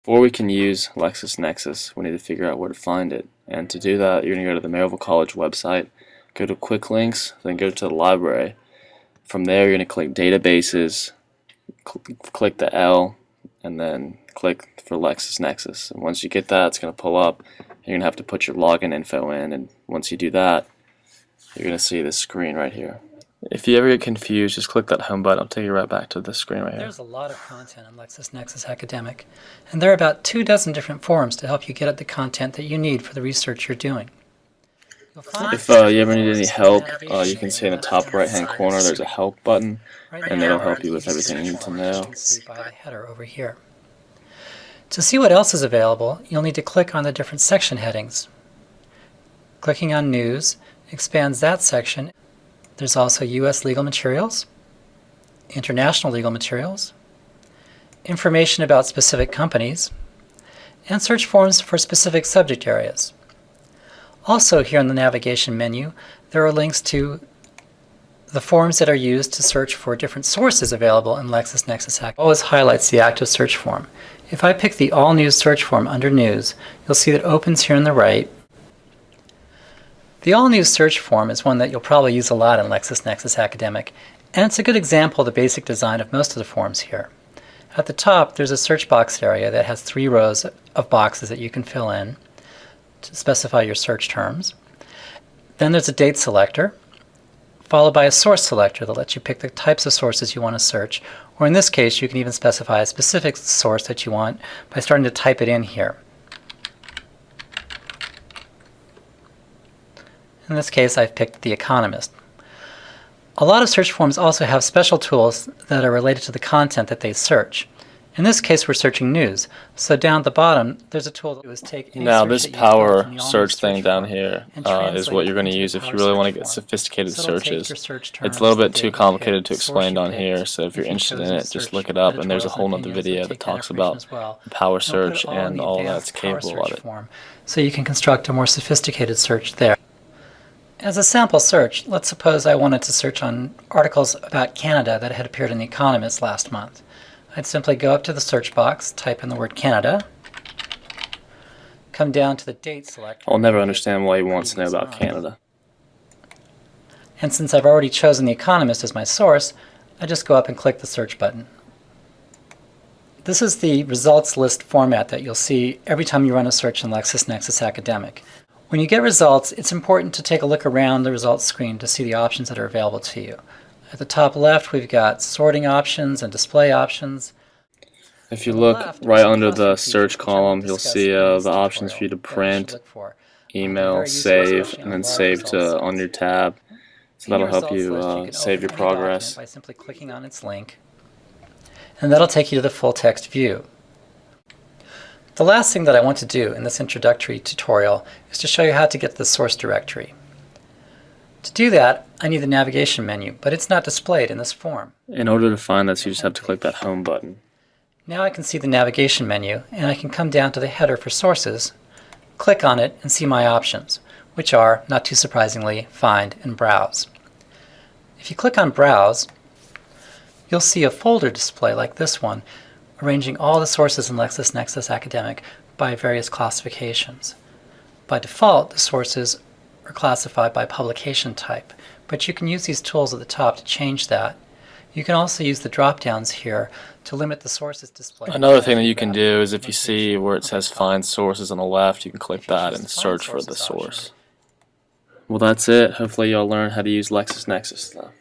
Before we can use LexisNexis, we need to figure out where to find it. And to do that, you're going to go to the Maryville College website, go to Quick Links, then go to the library. From there, you're going to click Databases, click the L, and then click for LexisNexis. And once you get that, it's going to pull up. You're going to have to put your login info in, and once you do that, you're going to see this screen right here. If you ever get confused, just click that home button. I'll take you right back to this screen right here. There's a lot of content on LexisNexis Academic, and there are about 24 different forums to help you get at the content that you need for the research you're doing. If you ever need any help, you can see in the top right-hand corner there's a help button, and it'll help you with everything you need to know. By the header over here. To see what else is available, you'll need to click on the different section headings. Clicking on News expands that section. There's also U.S. legal materials, international legal materials, information about specific companies, and search forums for specific subject areas. Also here in the navigation menu, there are links to the forums that are used to search for different sources available in LexisNexis Academic. Always highlights the active search forum. If I pick the All News search forum under News, you'll see that it opens here on the right. The All News search form is one that you'll probably use a lot in LexisNexis Academic, and it's a good example of the basic design of most of the forms here. At the top, there's a search box area that has 3 rows of boxes that you can fill in to specify your search terms. Then there's a date selector, followed by a source selector that lets you pick the types of sources you want to search, or in this case, you can even specify a specific source that you want by starting to type it in here. In this case, I've picked The Economist. A lot of search forms also have special tools that are related to the content that they search. In this case, we're searching news. So down at the bottom, there's a tool that was take any Now search this that you power fill in the search thing search down form here and is translate what you're going it to into use the if you power really want to search get form. sophisticated So it'll take searches. your search It's terms, a little the bit too date you complicated picked, to the source explain you on picked. here, so if you're If you've interested in chosen it, to just search look it up, and there's a editorials whole and nother opinions, video it'll that take that talks information about as well. the power And it'll put search it all in and the all advanced that's power capable of search it. form, so you can construct a more sophisticated search there. As a sample search, let's suppose I wanted to search on articles about Canada that had appeared in The Economist last month. I'd simply go up to the search box, type in the word Canada, come down to the date selector. I'll never understand why he wants to know about Canada. And since I've already chosen The Economist as my source, I just go up and click the search button. This is the results list format that you'll see every time you run a search in LexisNexis Academic. When you get results, it's important to take a look around the results screen to see the options that are available to you. At the top left, we've got sorting options and display options. If you look right under the search column, you'll see the options for you to print, email, save, and then save to on your tab. So that'll help you save your progress. By simply clicking on its link, and that'll take you to the full text view. The last thing that I want to do in this introductory tutorial is to show you how to get the source directory. To do that, I need the navigation menu, but it's not displayed in this form. In order to find this, you just have to click that home button. Now I can see the navigation menu, and I can come down to the header for sources, click on it, and see my options, which are, not too surprisingly, Find and Browse. If you click on Browse, you'll see a folder display like this one, arranging all the sources in LexisNexis Academic by various classifications. By default, the sources are classified by publication type, but you can use these tools at the top to change that. You can also use the drop-downs here to limit the sources displayed. Another thing that you can do is if you see where it says Find Sources on the left, you can click that and search for the source. Well, that's it. Hopefully y'all learn how to use LexisNexis now.